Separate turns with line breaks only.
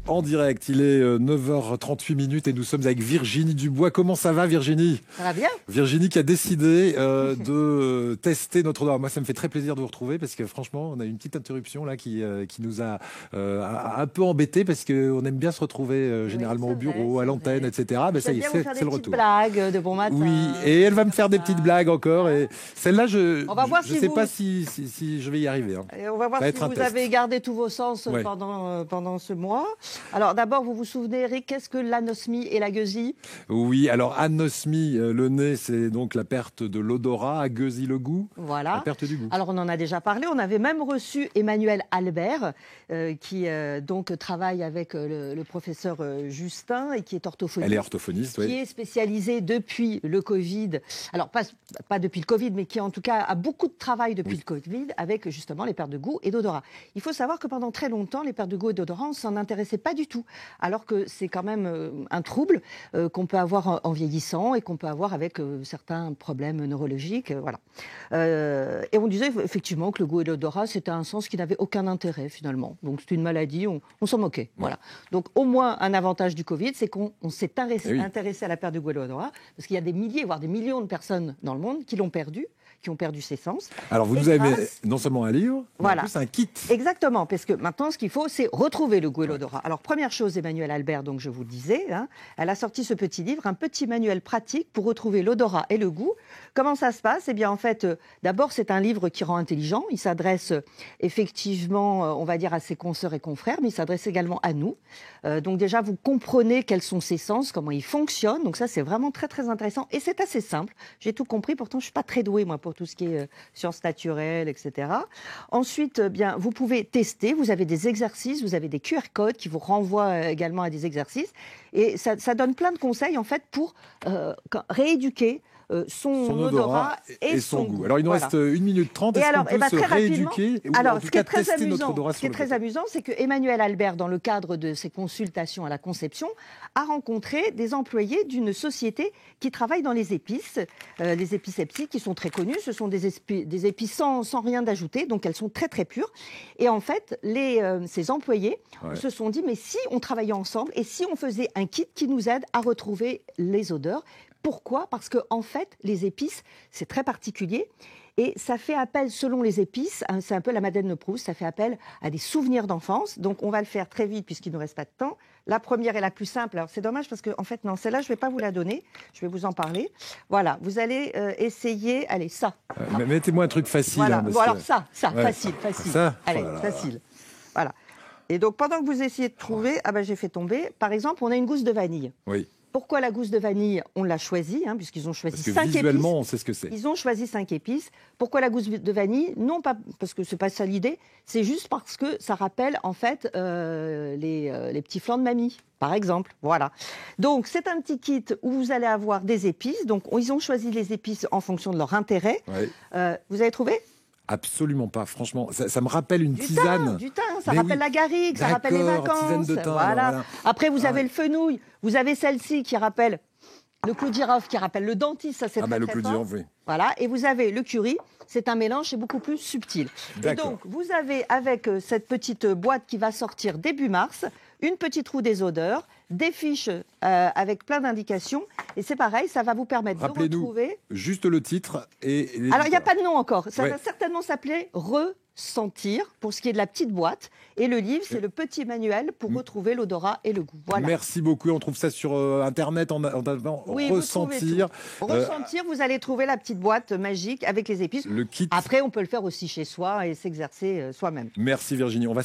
En direct, il est 9h38 et nous sommes avec Virginie Dubois. Comment ça va, Virginie?
Ça va bien.
Virginie qui a décidé de tester notre odorat. Moi, ça me fait très plaisir de vous retrouver parce que franchement, on a eu une petite interruption là qui nous a un peu embêtés parce qu'on aime bien se retrouver généralement au bureau, à l'antenne, etc. Ben, ça y est, c'est le retour.
Blagues de bon matin.
Oui, et elle va me faire des petites blagues encore. Et celle-là, je ne sais pas si je vais y arriver. Hein.
On va voir si vous avez gardé tous vos sens pendant ce mois. Alors d'abord, vous vous souvenez, Eric, qu'est-ce que l'anosmie et la gueusie?
Oui, alors anosmie, le nez, c'est donc la perte de l'odorat, gueusie, le goût,
voilà.
La perte du goût.
Alors on en a déjà parlé, on avait même reçu Emmanuel Albert, qui donc travaille avec le professeur Justin et qui est orthophoniste.
Elle est orthophoniste, oui.
Qui est spécialisée depuis le Covid, alors pas depuis le Covid, mais qui en tout cas a beaucoup de travail depuis le Covid avec justement les pertes de goût et d'odorat. Il faut savoir que pendant très longtemps, les pertes de goût et d'odorat, on ne s'en intéressait pas du tout, alors que c'est quand même un trouble qu'on peut avoir en vieillissant et qu'on peut avoir avec certains problèmes neurologiques. Voilà. Et on disait effectivement que le goût et l'odorat, c'était un sens qui n'avait aucun intérêt finalement. Donc c'est une maladie, on s'en moquait. Voilà. Donc au moins un avantage du Covid, c'est qu'on s'est intéressé à la perte de goût et l'odorat, parce qu'il y a des milliers, voire des millions de personnes dans le monde qui l'ont perdu, qui ont perdu ses sens.
Alors vous nous avez non seulement un livre, mais en plus un kit.
Exactement, parce que maintenant ce qu'il faut, c'est retrouver le goût et l'odorat. Alors première chose, Emmanuel Albert, donc je vous le disais, elle a sorti ce petit livre, un petit manuel pratique pour retrouver l'odorat et le goût. Comment ça se passe? Eh bien en fait, d'abord c'est un livre qui rend intelligent. Il s'adresse effectivement, on va dire, à ses consoeurs et confrères, mais il s'adresse également à nous. Donc déjà vous comprenez quels sont ses sens, comment ils fonctionnent. Donc ça c'est vraiment très très intéressant et c'est assez simple. J'ai tout compris. Pourtant je suis pas très douée moi pour tout ce qui est sciences naturelles, etc. Ensuite, bien, vous pouvez tester. Vous avez des exercices, vous avez des QR codes qui vous renvoient également à des exercices. Et ça donne plein de conseils, en fait, pour rééduquer son odorat et son goût.
Alors, il nous reste 1 minute 30. Est-ce qu'on peut se rééduquer ou en tout cas tester notre odorat?
Ce qui est très amusant, c'est que Emmanuel Albert, dans le cadre de ses consultations à la conception, a rencontré des employés d'une société qui travaille dans les épices Epsi, qui sont très connues. Ce sont des épices sans rien d'ajouter, donc elles sont très très pures. Et en fait, ces employés se sont dit, mais si on travaillait ensemble et si on faisait un kit qui nous aide à retrouver les odeurs? Pourquoi? Parce que en fait, les épices, c'est très particulier. Et ça fait appel, selon les épices, c'est un peu la Madeleine de Proust, ça fait appel à des souvenirs d'enfance. Donc on va le faire très vite puisqu'il ne nous reste pas de temps. La première est la plus simple. Alors c'est dommage parce que, en fait, non, celle-là, je ne vais pas vous la donner. Je vais vous en parler. Voilà, vous allez essayer, allez, ça.
Mettez-moi un truc facile.
Voilà,
hein,
bon, alors ça, facile.
Ça,
allez, facile. Voilà. Et donc pendant que vous essayez de trouver, j'ai fait tomber, par exemple, on a une gousse de vanille. Oui. Pourquoi la gousse de vanille? On l'a choisie, puisqu'ils ont choisi 5 épices.
Visuellement, on sait ce que c'est.
Ils ont choisi 5 épices. Pourquoi la gousse de vanille? Non pas parce que c'est pas ça l'idée, c'est juste parce que ça rappelle en fait les petits flancs de mamie, par exemple. Voilà. Donc c'est un petit kit où vous allez avoir des épices. Donc ils ont choisi les épices en fonction de leur intérêt. Oui. Vous avez trouvé?
Absolument pas, franchement. Ça me rappelle une tisane.
Du thym, ça rappelle la garrigue, ça rappelle les vacances.
Tisane de thym.
Voilà. Après, vous avez le fenouil, vous avez celle-ci qui rappelle le clou de girofle, qui rappelle le dentiste, ça c'est très
le clou de girofle, oui.
Voilà, et vous avez le curry, c'est un mélange, c'est beaucoup plus subtil. Et donc, vous avez avec cette petite boîte qui va sortir début mars, une petite roue des odeurs, des fiches avec plein d'indications. Et c'est pareil, ça va vous permettre de retrouver...
juste le titre et...
Alors, il n'y a pas de nom encore. Ça va certainement s'appeler Ressentir, pour ce qui est de la petite boîte. Et le livre, c'est le petit manuel pour retrouver l'odorat et le goût. Voilà.
Merci beaucoup. On trouve ça sur Internet en avant.
Oui,
Ressentir.
Ressentir, vous allez trouver la petite boîte magique avec les épices.
Le kit.
Après, on peut le faire aussi chez soi et s'exercer soi-même.
Merci Virginie. On va